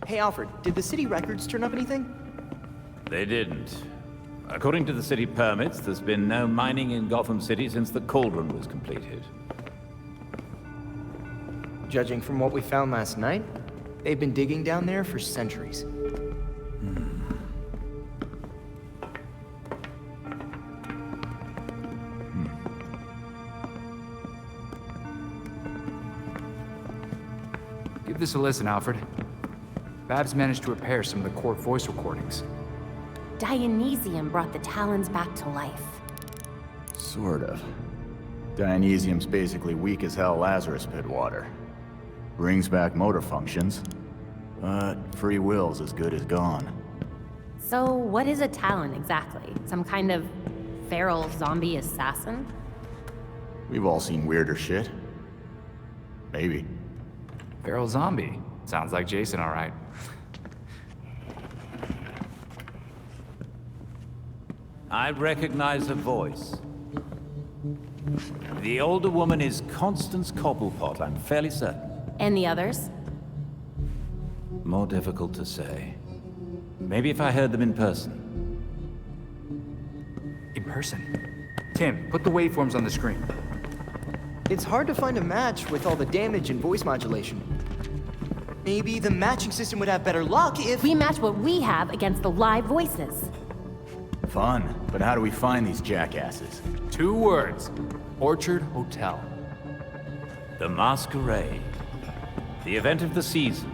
Hey Alfred, did the city records turn up anything? They didn't. According to the city permits, there's been no mining in Gotham City since the Cauldron was completed. Judging from what we found last night, they've been digging down there for centuries. Give this a listen, Alfred. Babs managed to repair some of the core voice recordings. Dionysium brought the Talons back to life. Sort of. Dionysium's basically weak as hell Lazarus pit water. Brings back motor functions, but free will's as good as gone. So what is a Talon exactly? Some kind of feral zombie assassin? We've all seen weirder shit. Maybe. Feral zombie. Sounds like Jason, all right. I recognize her voice. The older woman is Constance Cobblepot, I'm fairly certain. And the others? More difficult to say. Maybe if I heard them in person. In person. Tim, put the waveforms on the screen. It's hard to find a match with all the damage and voice modulation. Maybe the matching system would have better luck if... We match what we have against the live voices. Fun, but how do we find these jackasses? 2 words. Orchard Hotel. The Masquerade. The event of the season.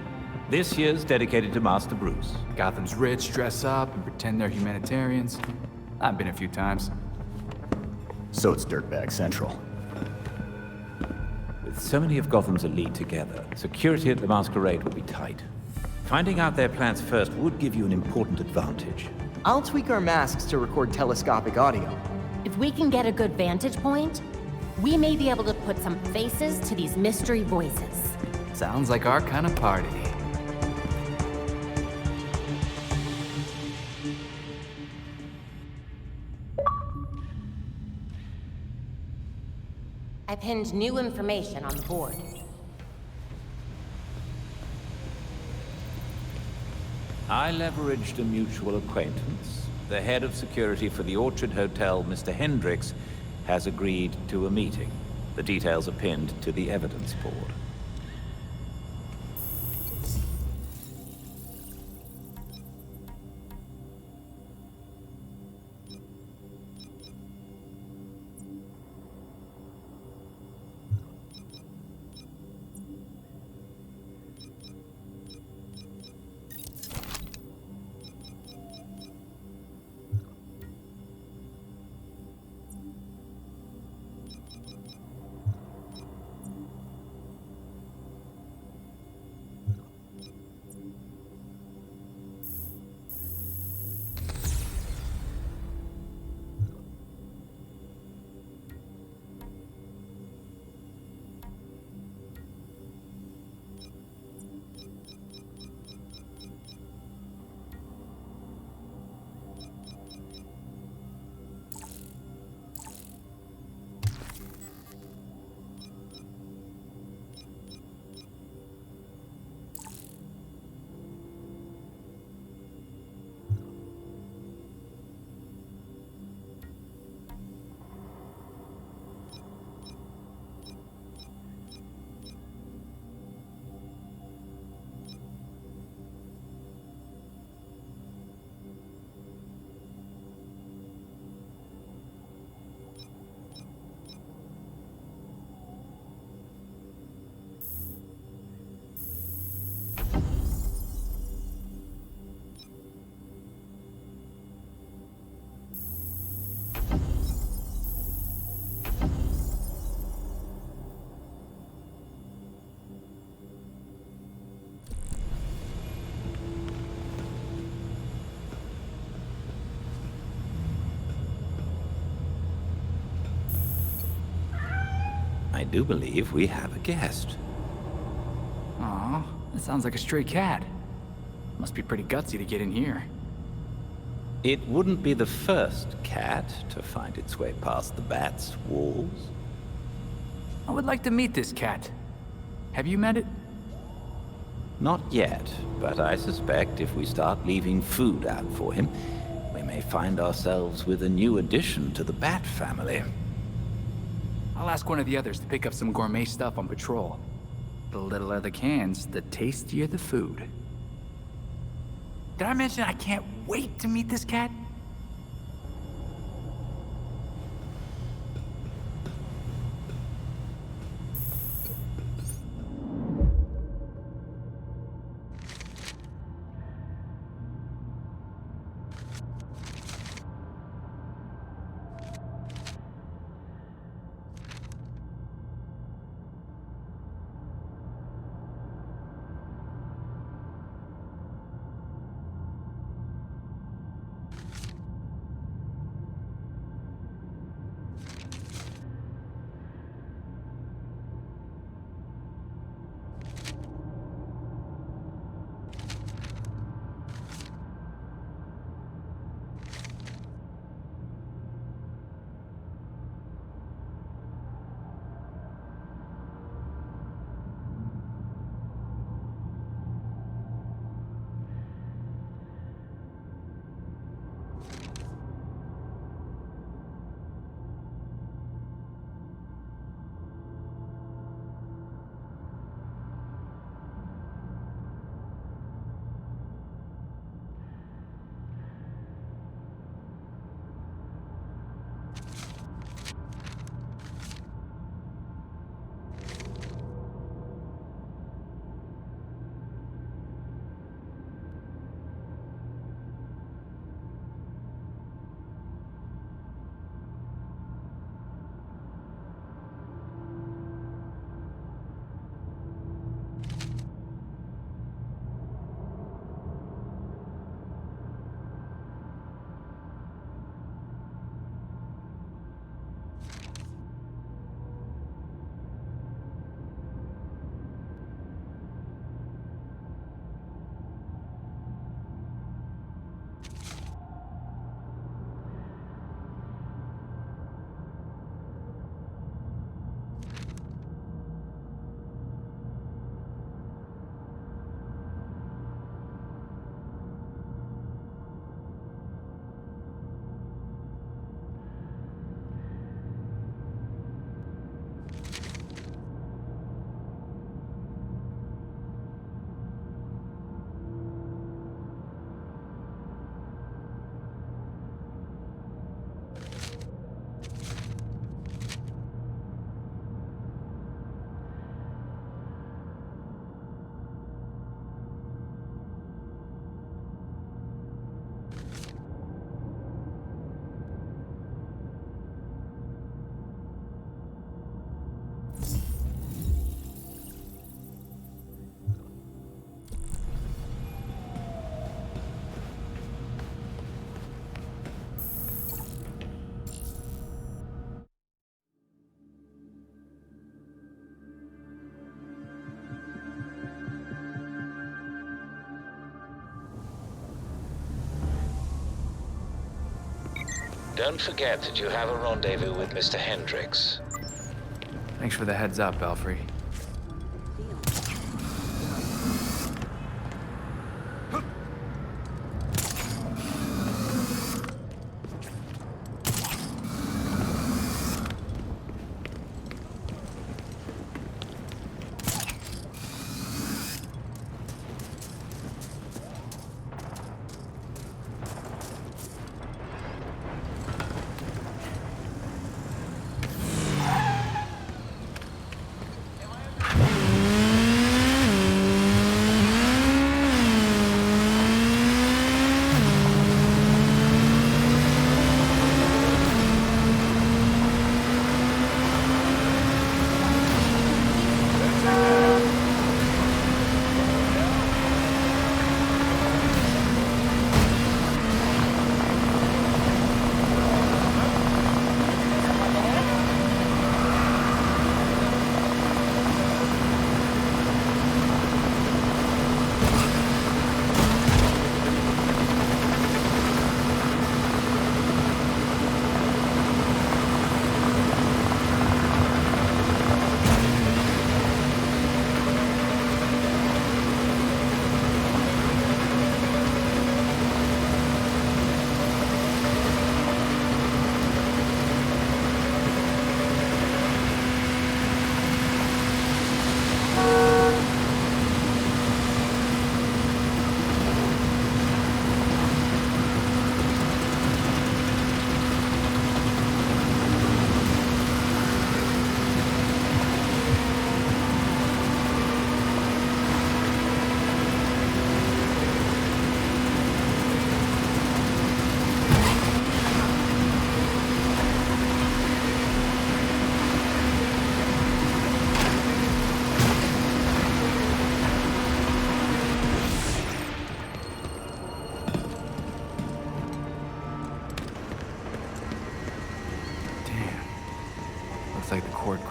This year's dedicated to Master Bruce. Gotham's rich dress up and pretend they're humanitarians. I've been a few times. So it's Dirtbag Central. With so many of Gotham's elite together, security at the Masquerade will be tight. Finding out their plans first would give you an important advantage. I'll tweak our masks to record telescopic audio. If we can get a good vantage point, we may be able to put some faces to these mystery voices. Sounds like our kind of party. I pinned new information on the board. I leveraged a mutual acquaintance. The head of security for the Orchard Hotel, Mr. Hendricks, has agreed to a meeting. The details are pinned to the evidence board. I do believe we have a guest. Aw, that sounds like a stray cat. Must be pretty gutsy to get in here. It wouldn't be the first cat to find its way past the bat's walls. I would like to meet this cat. Have you met it? Not yet, but I suspect if we start leaving food out for him, we may find ourselves with a new addition to the Bat family. I'll ask one of the others to pick up some gourmet stuff on patrol. The littler the cans, the tastier the food. Did I mention I can't wait to meet this cat? Don't forget that you have a rendezvous with Mr. Hendricks. Thanks for the heads up, Belfry.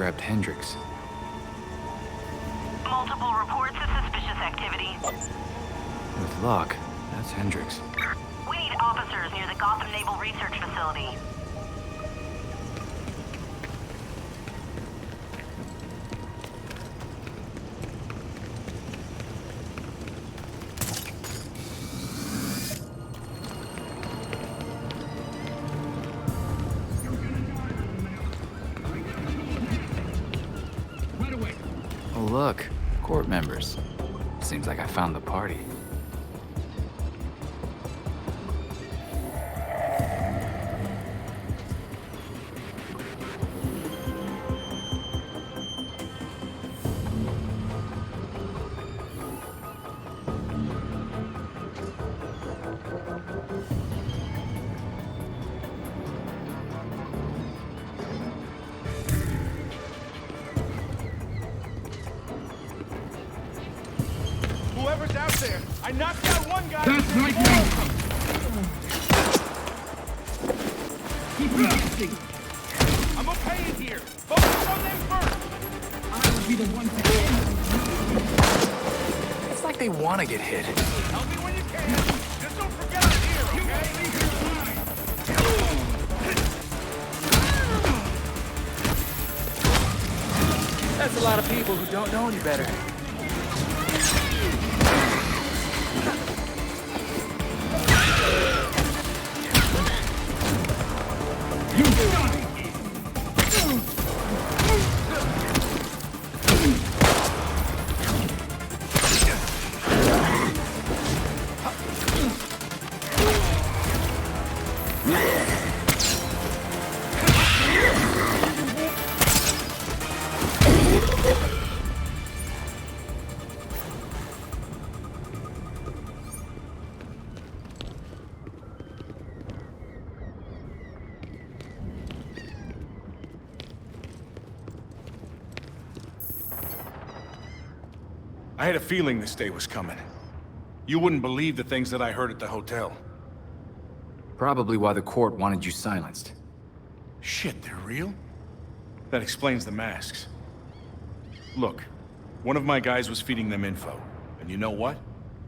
grabbed Hendricks. Multiple reports of suspicious activity. With luck, that's Hendricks. We need officers near the Gotham Naval Research Facility. Oh look, court members. Seems like I found the party. Whoever's out there, I knocked out one guy. That's right now. Keep resisting. I'm okay in here. Focus on them first. I'll be the one to end. It's like they want to get hit. Help me when you can. Just don't forget I'm here, okay? That's a lot of people who don't know any better. I had a feeling this day was coming. You wouldn't believe the things that I heard at the hotel. Probably why the court wanted you silenced. Shit, they're real? That explains the masks. Look, one of my guys was feeding them info. And you know what?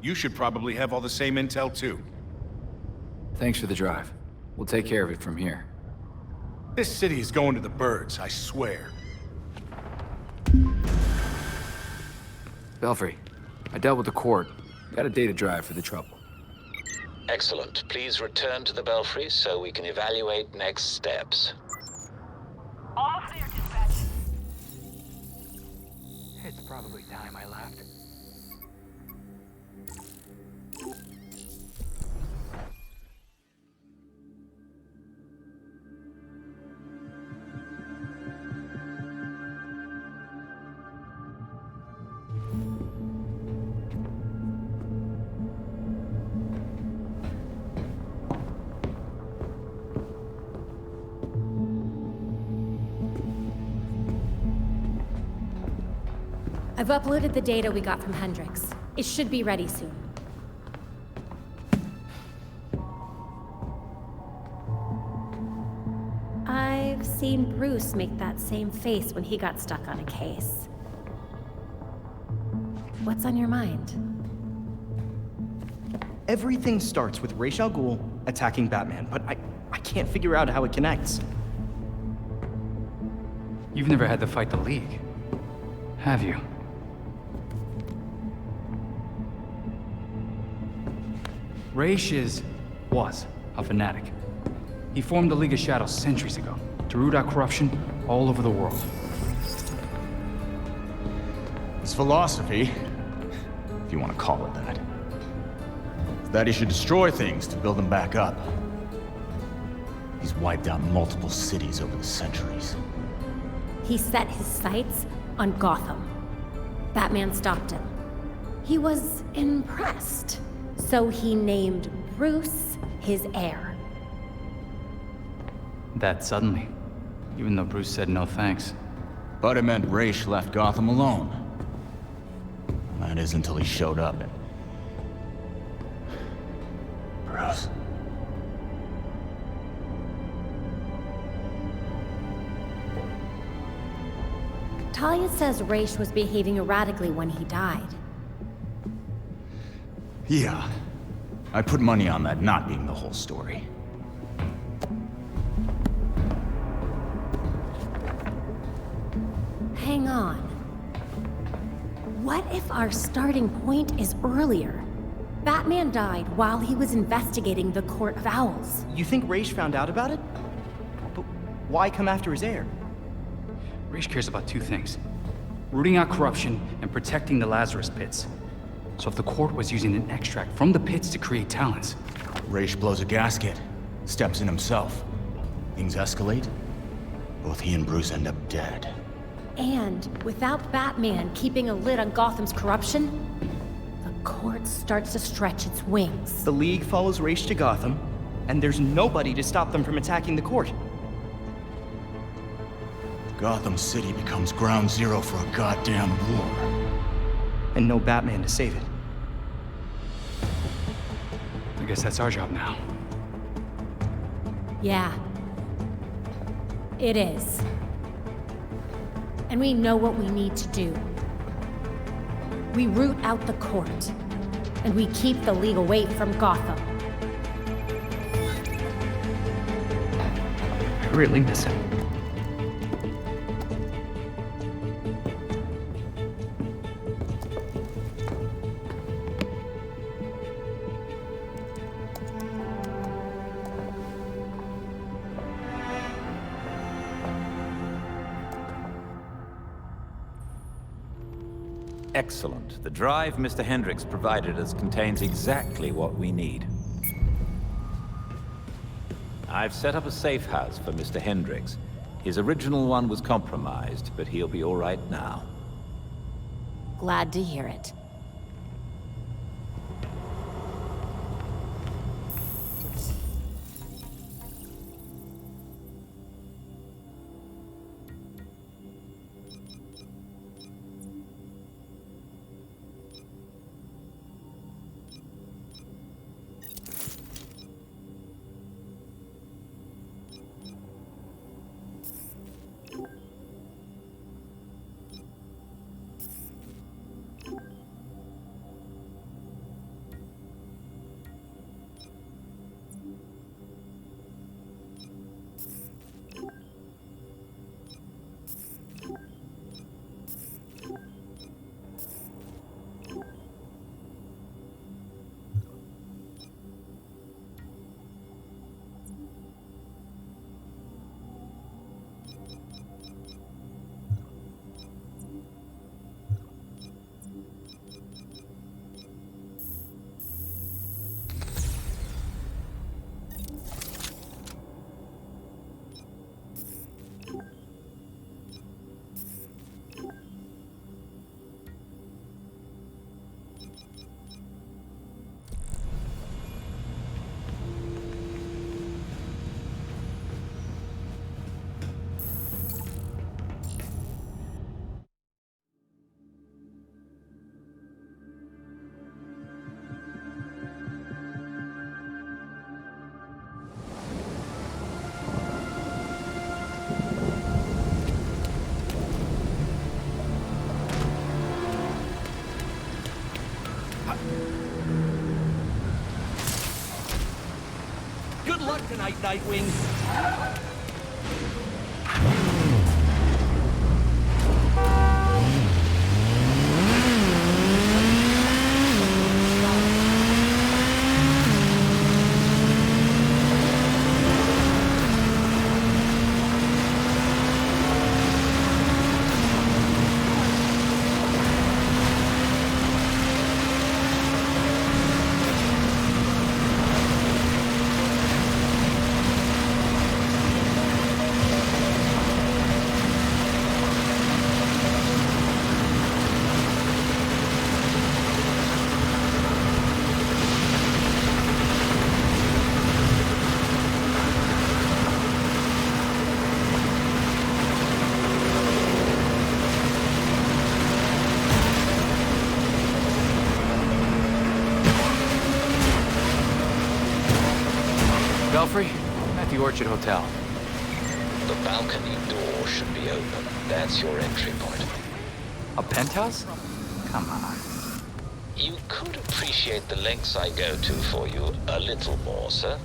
You should probably have all the same intel too. Thanks for the drive. We'll take care of it from here. This city is going to the birds, I swear. Belfry, I dealt with the court. Got a data drive for the trouble. Excellent. Please return to the Belfry so we can evaluate next steps. Almost there, dispatch. It's probably time I left. I've uploaded the data we got from Hendricks. It should be ready soon. I've seen Bruce make that same face when he got stuck on a case. What's on your mind? Everything starts with Ra's al Ghul attacking Batman, but I can't figure out how it connects. You've never had to fight the League, have you? Ra's was a fanatic. He formed the League of Shadows centuries ago to root out corruption all over the world. His philosophy, if you want to call it that, is that he should destroy things to build them back up. He's wiped out multiple cities over the centuries. He set his sights on Gotham. Batman stopped him. He was impressed, so he named Bruce his heir. That suddenly, even though Bruce said no thanks. But it meant Ra's left Gotham alone. That is until he showed up and... Bruce. Talia says Raish was behaving erratically when he died. Yeah. I put money on that not being the whole story. Hang on. What if our starting point is earlier? Batman died while he was investigating the Court of Owls. You think Raish found out about it? But why come after his heir? Raish cares about two things: rooting out corruption and protecting the Lazarus Pits. So if the court was using an extract from the pits to create talents... Raish blows a gasket, steps in himself. Things escalate. Both he and Bruce end up dead. And without Batman keeping a lid on Gotham's corruption, the court starts to stretch its wings. The League follows Raish to Gotham, and there's nobody to stop them from attacking the court. Gotham City becomes ground zero for a goddamn war. And no Batman to save it. I guess that's our job now. Yeah. It is. And we know what we need to do. We root out the court, and we keep the League away from Gotham. I really miss him. Excellent. The drive Mr. Hendricks provided us contains exactly what we need. I've set up a safe house for Mr. Hendricks. His original one was compromised, but he'll be all right now. Glad to hear it. Good luck tonight, Nightwing. Belfry, I'm at the Orchard Hotel. The balcony door should be open. That's your entry point. A penthouse? Come on. You could appreciate the lengths I go to for you a little more, sir.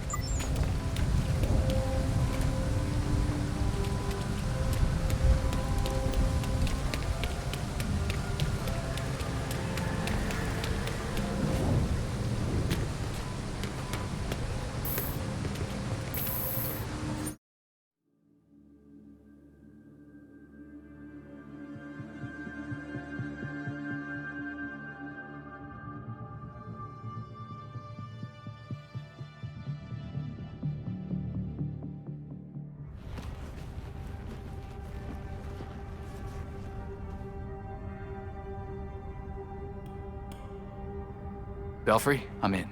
Belfry, I'm in.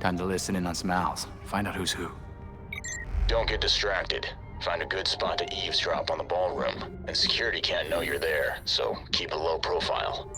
Time to listen in on some owls. Find out who's who. Don't get distracted. Find a good spot to eavesdrop on the ballroom. And security can't know you're there, so keep a low profile.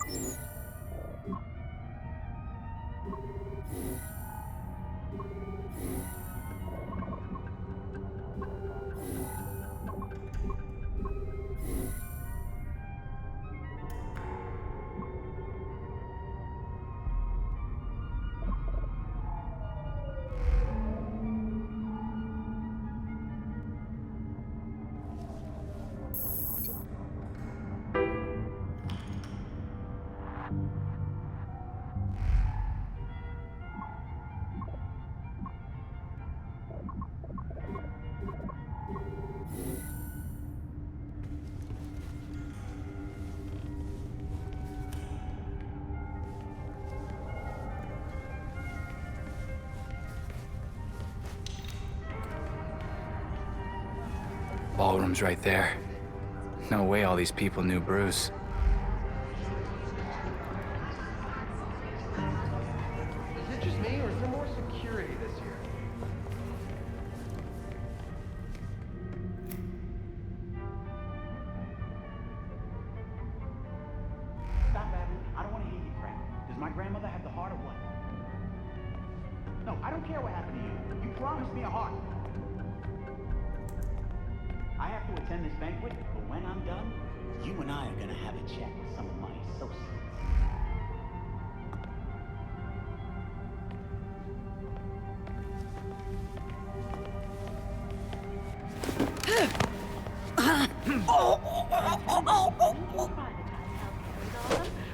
Ballroom's right there. No way all these people knew Bruce. Is it just me, or is there more security this year? Stop, Abby. I don't want to hear you cry. Does my grandmother have the heart or what? No, I don't care what happened to you. You promised me a heart. I have to attend this banquet, but when I'm done, you and I are gonna have a chat with some of my associates.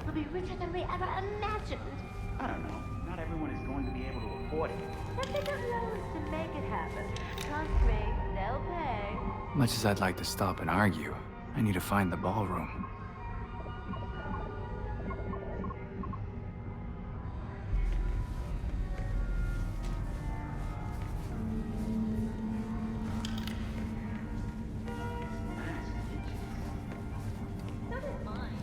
We'll be richer than we ever imagined. I don't know. Not everyone is going to be able to afford it. But they got loans to make it happen. Trust me, they'll pay. Much as I'd like to stop and argue, I need to find the ballroom. So does mine.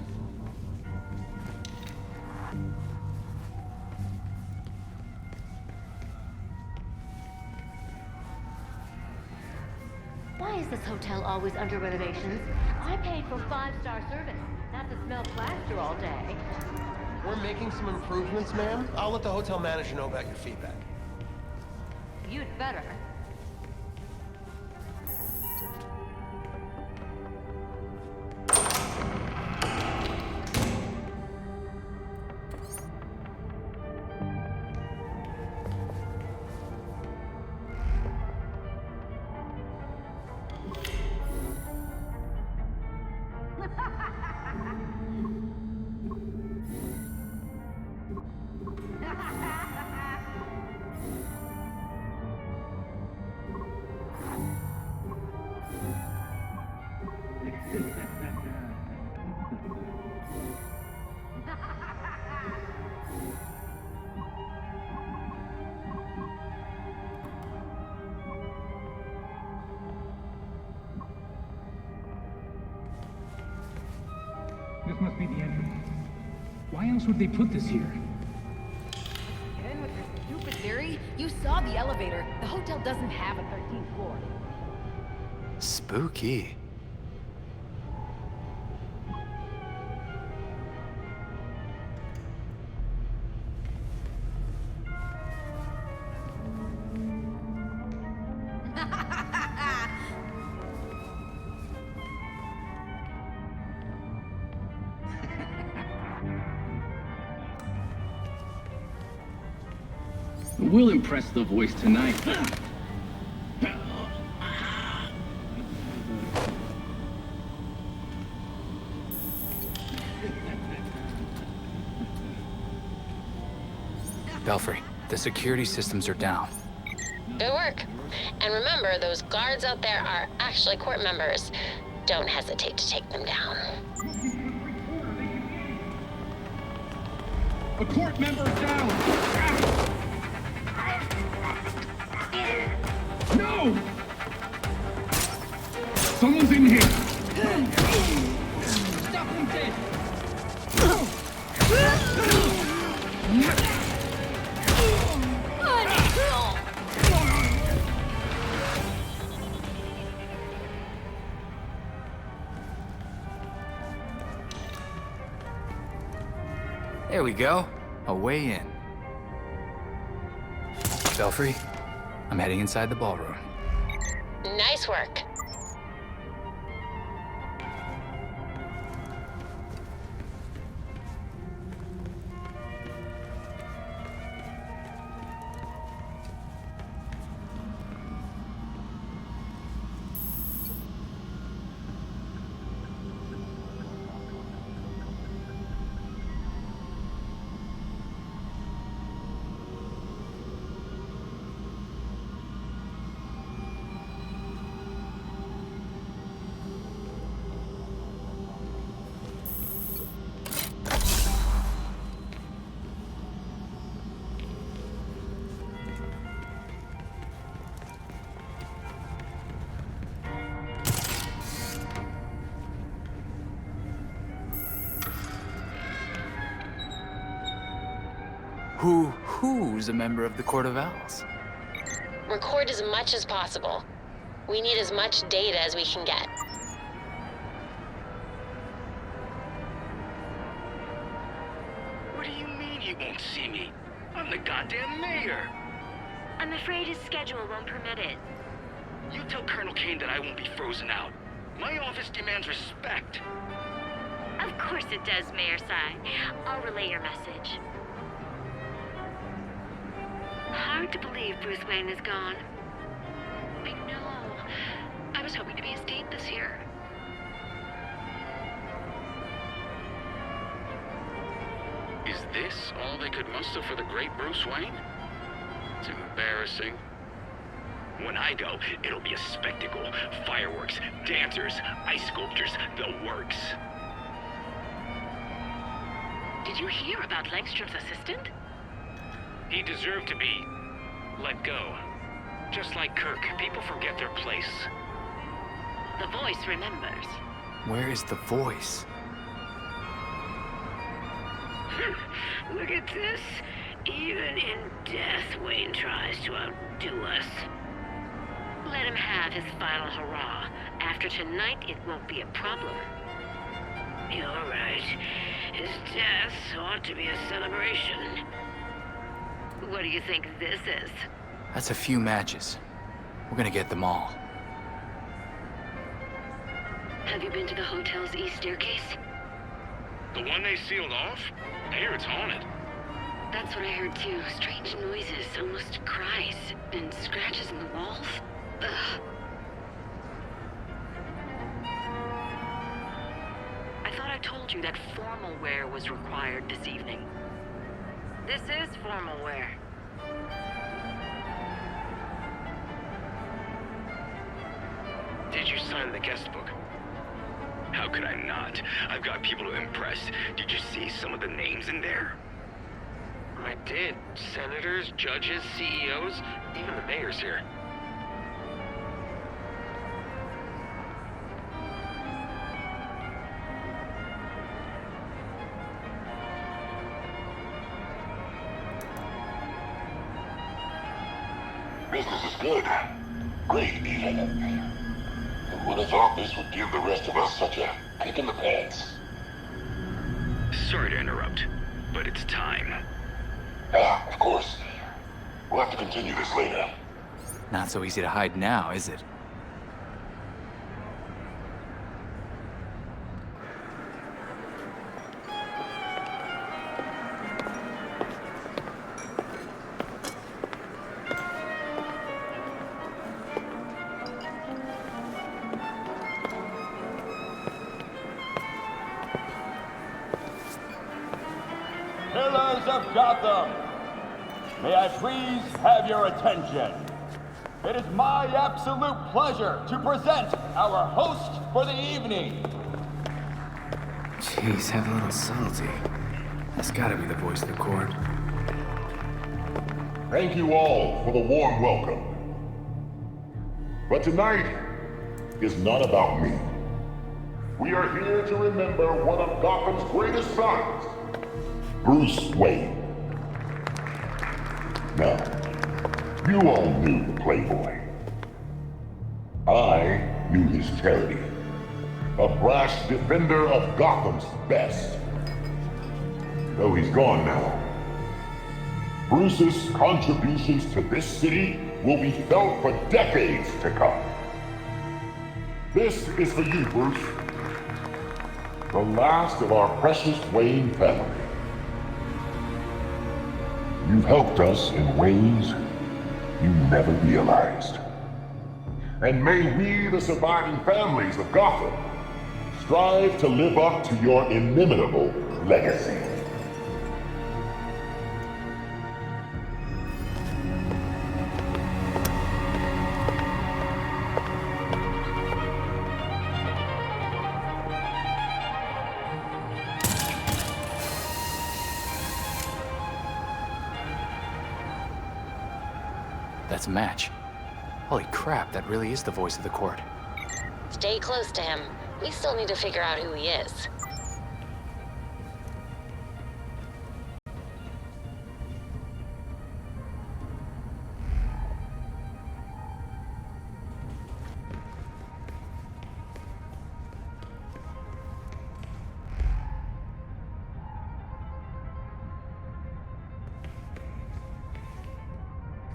Why is this hotel always under renovations? I paid for 5-star service, not to smell plaster all day. We're making some improvements, ma'am. I'll let the hotel manager know about your feedback. You'd better. This must be the entrance. Why else would they put this here? Again with your stupid theory? You saw the elevator. The hotel doesn't have a 13th floor. Spooky. We'll impress the voice tonight. Belfry, the security systems are down. Good work. And remember, those guards out there are actually court members. Don't hesitate to take them down. A court member down! No! Someone's in here! Stop him dead! There we go. A way in. Belfry, I'm heading inside the ballroom. Nice work. Who's a member of the Court of Owls? Record as much as possible. We need as much data as we can get. What do you mean you won't see me? I'm the goddamn mayor. I'm afraid his schedule won't permit it. You tell Colonel Kane that I won't be frozen out. My office demands respect. Of course it does, Mayor Sai. I'll relay your message. Hard to believe Bruce Wayne is gone. I know. I was hoping to be his date this year. Is this all they could muster for the great Bruce Wayne? It's embarrassing. When I go, it'll be a spectacle. Fireworks, dancers, ice sculptures, the works. Did you hear about Langstrom's assistant? He deserved to be let go. Just like Kirk, people forget their place. The voice remembers. Where is the voice? Look at this. Even in death, Wayne tries to outdo us. Let him have his final hurrah. After tonight, it won't be a problem. You're right. His death ought to be a celebration. What do you think this is? That's a few matches. We're gonna get them all. Have you been to the hotel's east staircase? The one they sealed off? I hear it's haunted. That's what I heard too. Strange noises, almost cries, and scratches in the walls. Ugh. I thought I told you that formal wear was required this evening. This is formal wear. Did you sign the guest book? How could I not? I've got people to impress. Did you see some of the names in there? I did. Senators, judges, CEOs, even the mayor's here. Business is good. Great, even. And would have thought this would give the rest of us such a kick in the pants. Sorry to interrupt, but it's time. Ah, of course. We'll have to continue this later. Not so easy to hide now, is it? of Gotham, may I please have your attention? It is my absolute pleasure to present our host for the evening. Jeez, have a little subtlety. That's gotta be the voice of the court. Thank you all for the warm welcome. But tonight is not about me. We are here to remember one of Gotham's greatest sons, Bruce Wayne. Now, you all knew the Playboy. I knew his charity, a brash defender of Gotham's best. Though he's gone now, Bruce's contributions to this city will be felt for decades to come. This is for you, Bruce. The last of our precious Wayne family. You've helped us in ways you never realized. And may we, the surviving families of Gotham, strive to live up to your inimitable legacy. That's a match. Holy crap, that really is the voice of the court. Stay close to him. We still need to figure out who he is.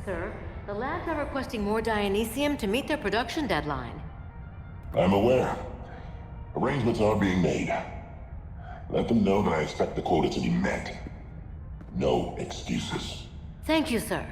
Sir, the labs are requesting more Dionysium to meet their production deadline. I'm aware. Arrangements are being made. Let them know that I expect the quota to be met. No excuses. Thank you, sir.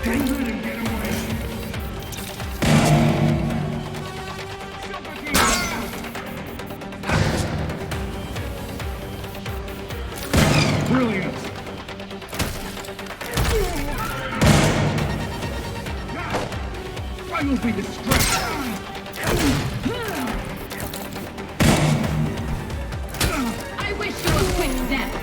Brilliant! Why won't we distract? I wish you a quick death.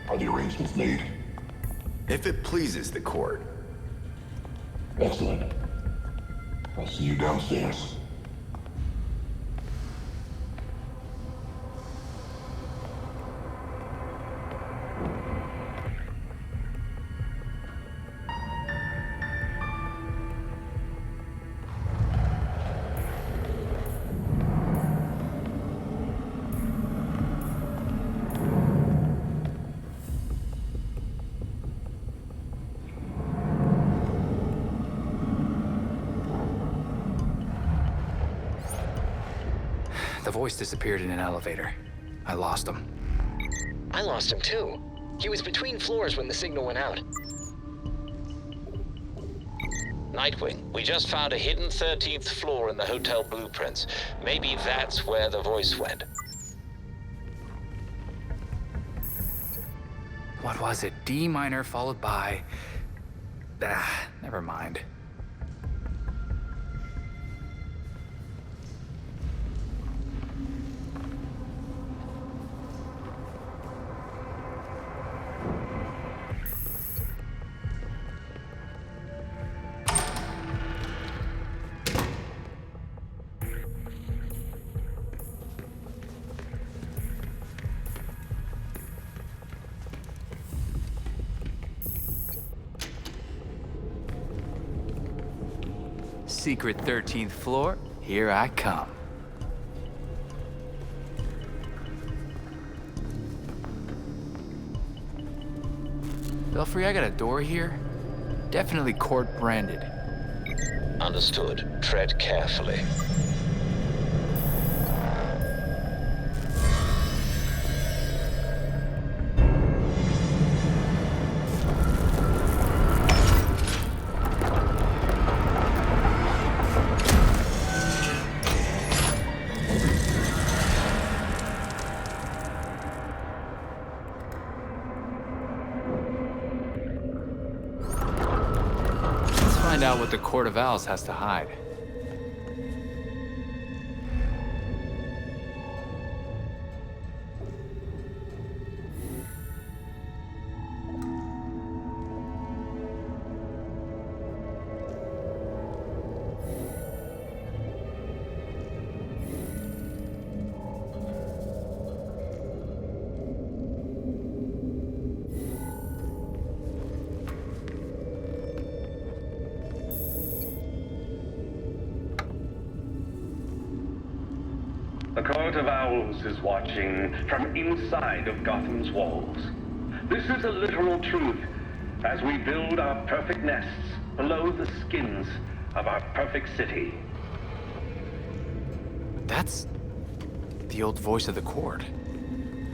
Are the arrangements made? If it pleases the court. Excellent. I'll see you downstairs. The voice disappeared in an elevator. I lost him. I lost him too. He was between floors when the signal went out. Nightwing, we just found a hidden 13th floor in the hotel blueprints. Maybe that's where the voice went. What was it? D minor followed by... never mind. Secret 13th floor, here I come. Belfry, I got a door here. Definitely court branded. Understood. Tread carefully. Find out what the Court of Owls has to hide. Court of Owls is watching from inside of Gotham's walls. This is a literal truth as we build our perfect nests below the skins of our perfect city. That's the old voice of the court.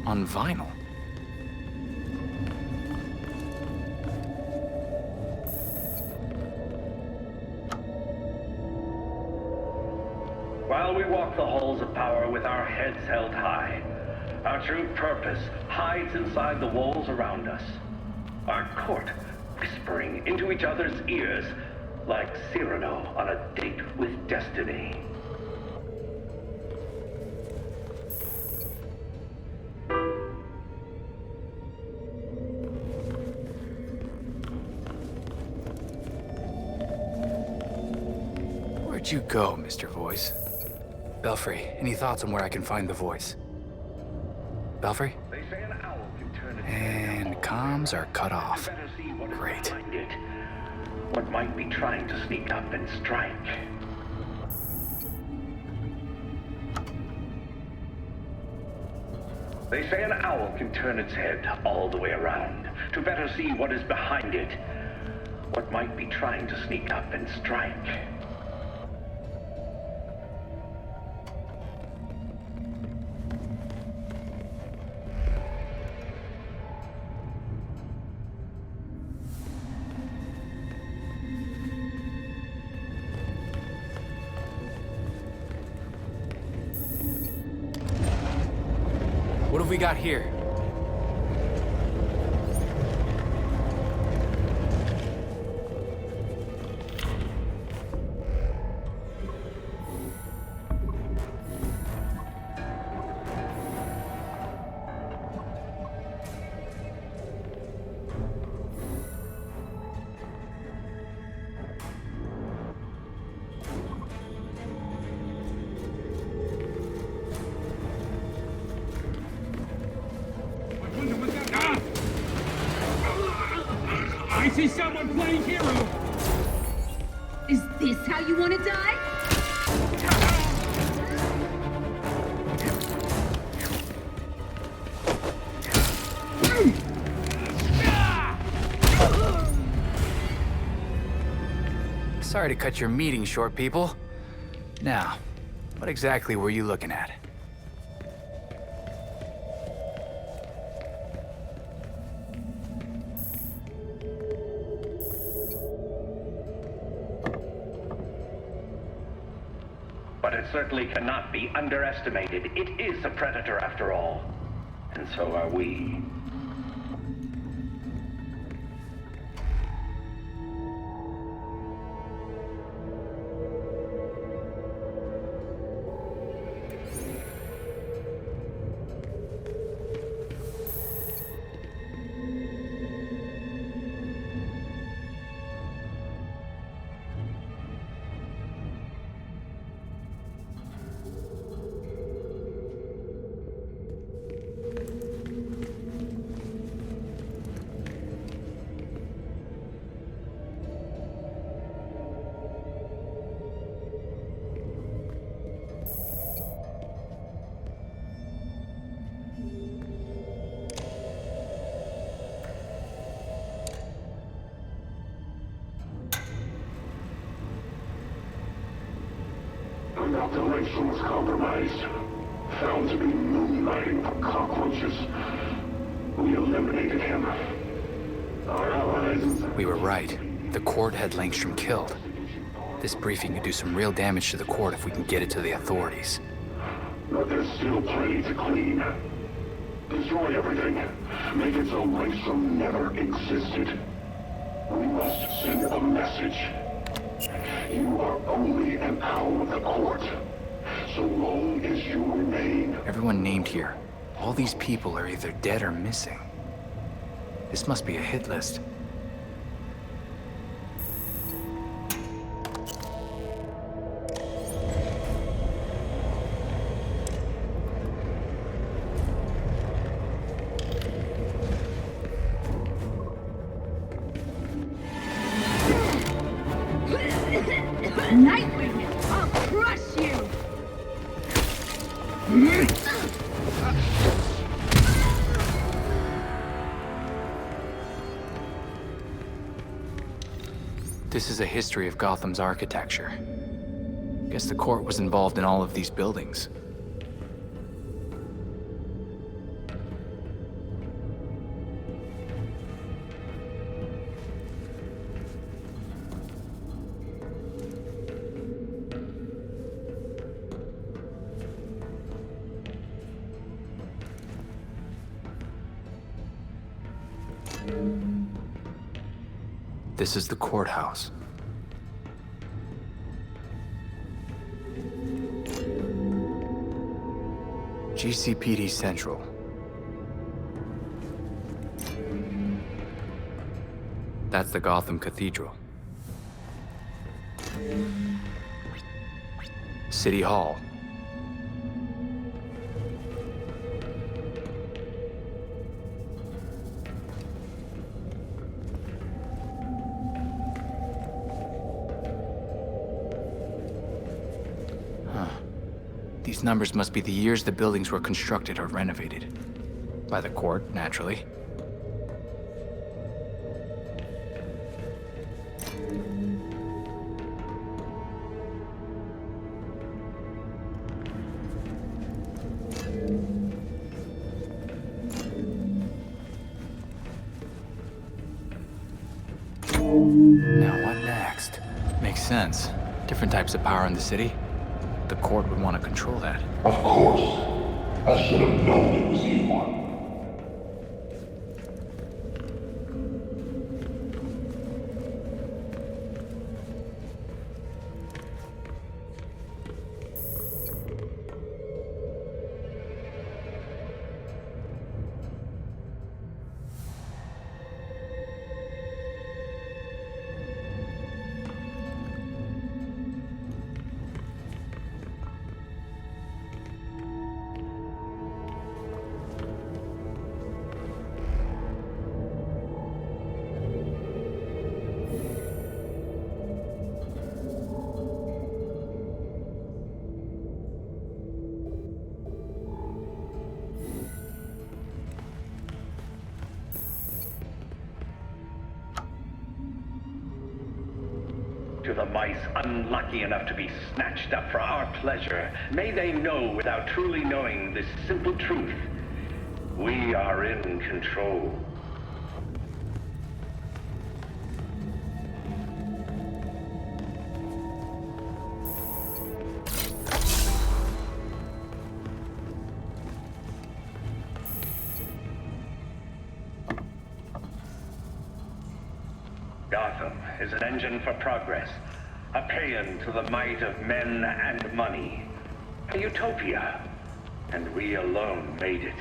On vinyl. While we walk the halls of power with our heads held high, our true purpose hides inside the walls around us. Our court whispering into each other's ears like Cyrano on a date with destiny. Where'd you go, Mr. Voice? Belfry, any thoughts on where I can find the voice? Belfry? And comms are cut off. Great. What might be trying to sneak up and strike? They say an owl can turn its head all the way around to better see what is behind it. What might be trying to sneak up and strike? What have we got here? I see someone playing hero! Is this how you want to die? Sorry to cut your meeting short, people. Now, what exactly were you looking at? But it certainly cannot be underestimated. It is a predator after all. And so are we. Dr. Rachel was compromised. Found to be moonlighting for cockroaches. We eliminated him. Our allies... We were right. The court had Langstrom killed. This briefing could do some real damage to the court if we can get it to the authorities. But there's still plenty to clean. Destroy everything. Make it so Langstrom never existed. We must send a message. You are only an owl of the court. So long as you remain. Everyone named here. All these people are either dead or missing. This must be a hit list. Nightwing, I'll crush you! This is a history of Gotham's architecture. Guess the court was involved in all of these buildings. This is the courthouse. GCPD Central. That's the Gotham Cathedral. City Hall. These numbers must be the years the buildings were constructed or renovated. By the court, naturally. Now what next? Makes sense. Different types of power in the city. The court would want to control that. Of course. I should have known it was you. To the mice unlucky enough to be snatched up for our pleasure, may they know without truly knowing this simple truth. We are in control. Gotham is an engine for progress, a paean to the might of men and money, a utopia, and we alone made it.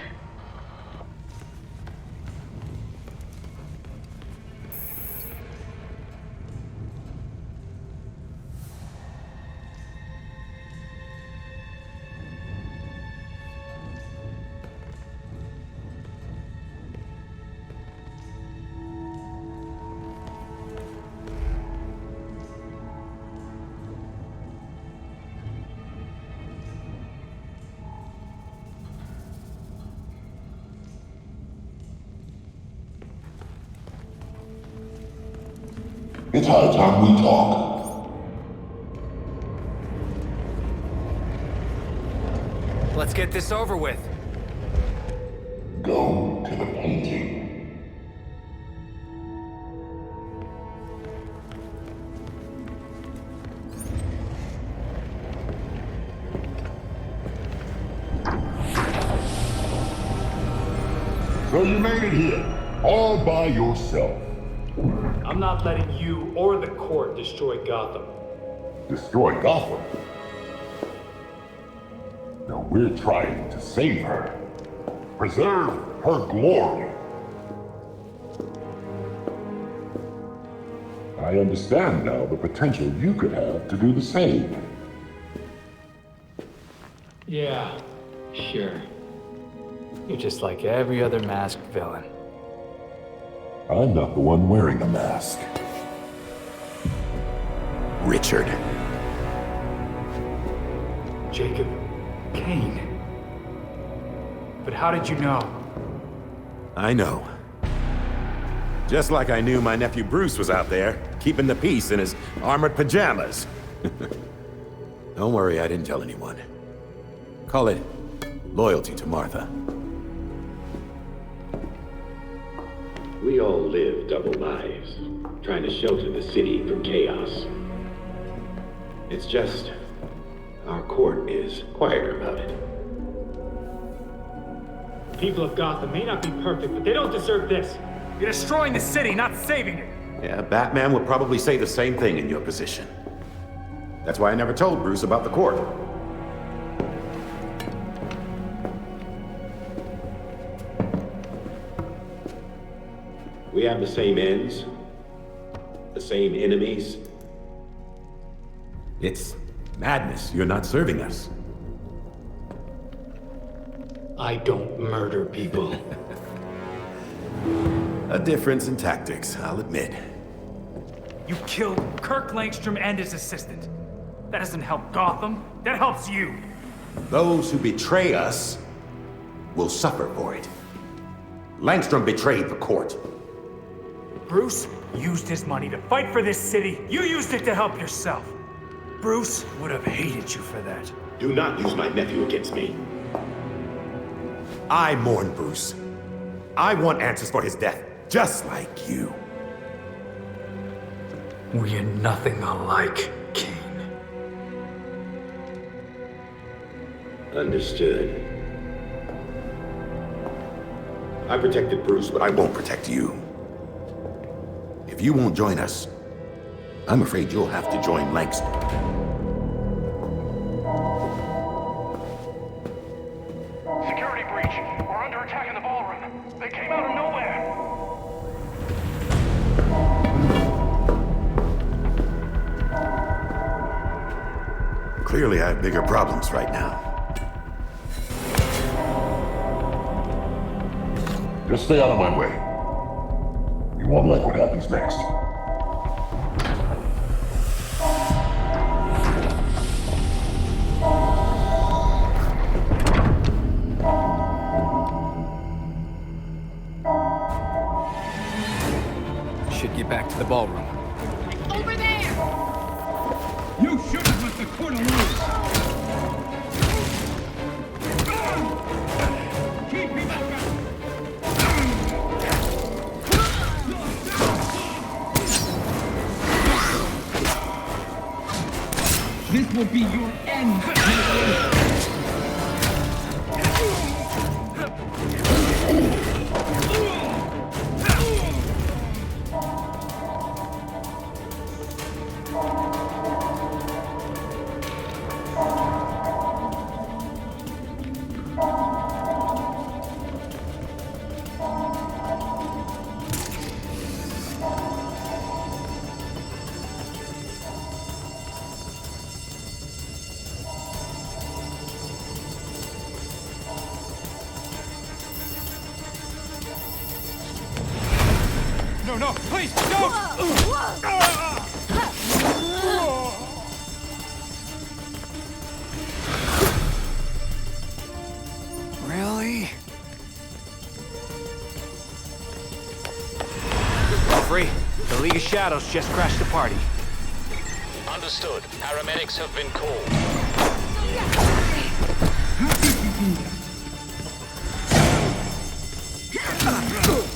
It's high time we talk. Let's get this over with. Go to the painting. So you made it here, all by yourself. I'm not letting you or the court destroy Gotham. Destroy Gotham? No, we're trying to save her. Preserve her glory. I understand now the potential you could have to do the same. Yeah, sure. You're just like every other masked villain. I'm not the one wearing a mask. Richard. Jacob Kane. But how did you know? I know. Just like I knew my nephew Bruce was out there, keeping the peace in his armored pajamas. Don't worry, I didn't tell anyone. Call it loyalty to Martha. We all live double lives, trying to shelter the city from chaos. It's just, our court is quieter about it. People of Gotham may not be perfect, but they don't deserve this. You're destroying the city, not saving it. Yeah, Batman would probably say the same thing in your position. That's why I never told Bruce about the court. We have the same ends, the same enemies. It's madness. You're not serving us. I don't murder people. A difference in tactics, I'll admit. You killed Kirk Langstrom and his assistant. That doesn't help Gotham. That helps you. Those who betray us will suffer for it. Langstrom betrayed the court. Bruce used his money to fight for this city. You used it to help yourself. Bruce would have hated you for that. Do not use my nephew against me. I mourn Bruce. I want answers for his death, just like you. We're nothing alike, Kane. Understood. I protected Bruce, but I won't protect you. If you won't join us, I'm afraid you'll have to join Langstrom. Security breach. We're under attack in the ballroom. They came out of nowhere. Clearly, I have bigger problems right now. Just stay out of my way. You won't like what happens next. Should get back to the ballroom. Over there! You should have left the court alone! Keep me back! This will be your end! No, please, don't! Really? Free. The League of Shadows just crashed the party. Understood. Paramedics have been called.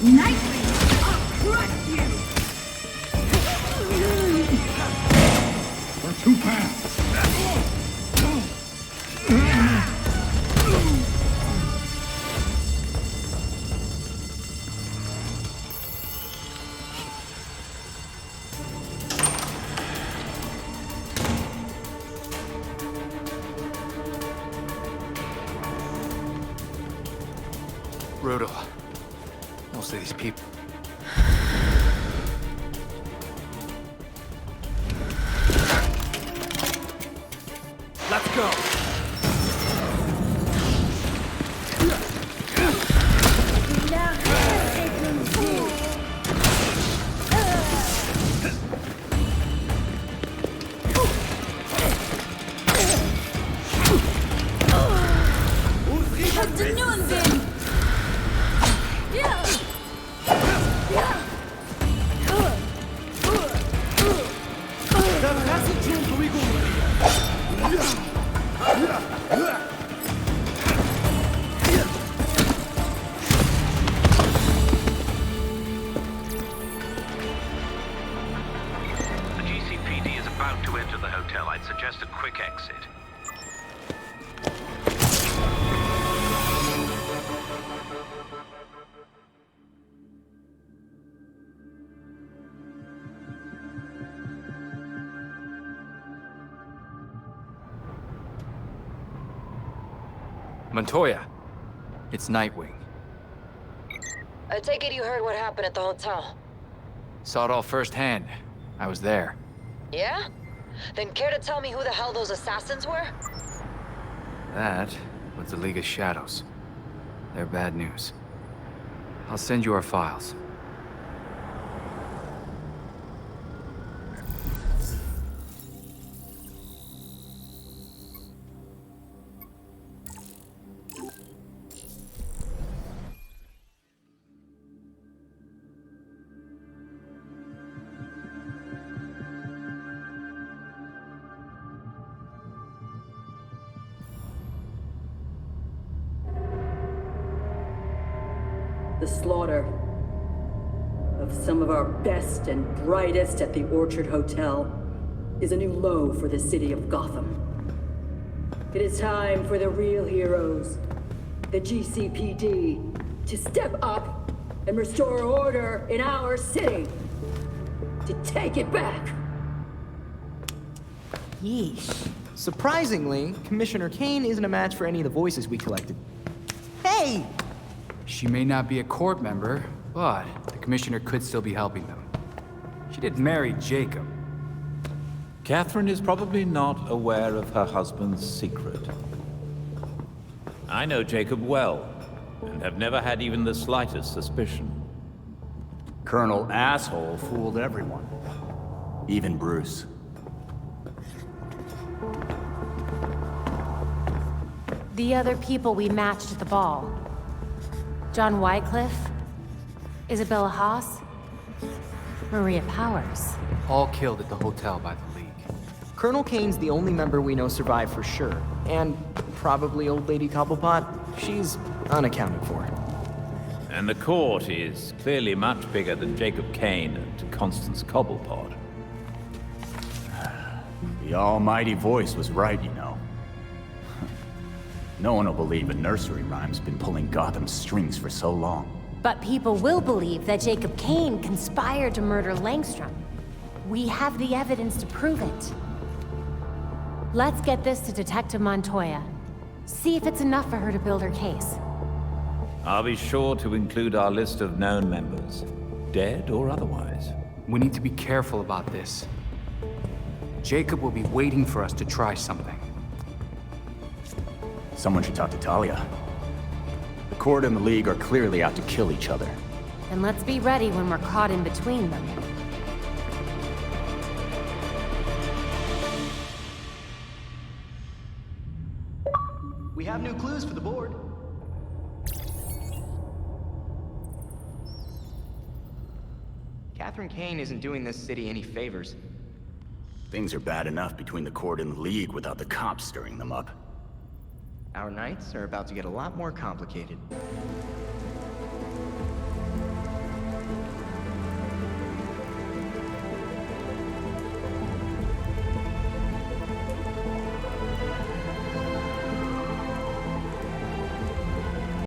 Nicely! I'll crush you! We're too fast! Brutal. Most of these people. Let's go. Montoya, it's Nightwing. I take it you heard what happened at the hotel. Saw it all firsthand. I was there. Yeah? Then care to tell me who the hell those assassins were? That was the League of Shadows. They're bad news. I'll send you our files. The slaughter of some of our best and brightest at the Orchard Hotel is a new low for the city of Gotham. It is time for the real heroes, the GCPD, to step up and restore order in our city. To take it back. Yeesh. Surprisingly, Commissioner Kane isn't a match for any of the voices we collected. Hey! She may not be a court member, but the commissioner could still be helping them. She did marry Jacob. Catherine is probably not aware of her husband's secret. I know Jacob well, and have never had even the slightest suspicion. Colonel Asshole fooled everyone. Even Bruce. The other people we matched at the ball. John Wycliffe, Isabella Haas, Maria Powers. All killed at the hotel by the League. Colonel Kane's the only member we know survived for sure. And probably Old Lady Cobblepot. She's unaccounted for. And the court is clearly much bigger than Jacob Kane and Constance Cobblepot. The almighty voice was right, you know. No one will believe a nursery rhyme's been pulling Gotham's strings for so long. But people will believe that Jacob Kane conspired to murder Langstrom. We have the evidence to prove it. Let's get this to Detective Montoya. See if it's enough for her to build her case. I'll be sure to include our list of known members, dead or otherwise. We need to be careful about this. Jacob will be waiting for us to try something. Someone should talk to Talia. The Court and the League are clearly out to kill each other. And let's be ready when we're caught in between them. We have new clues for the board. Catherine Kane isn't doing this city any favors. Things are bad enough between the Court and the League without the cops stirring them up. Our nights are about to get a lot more complicated.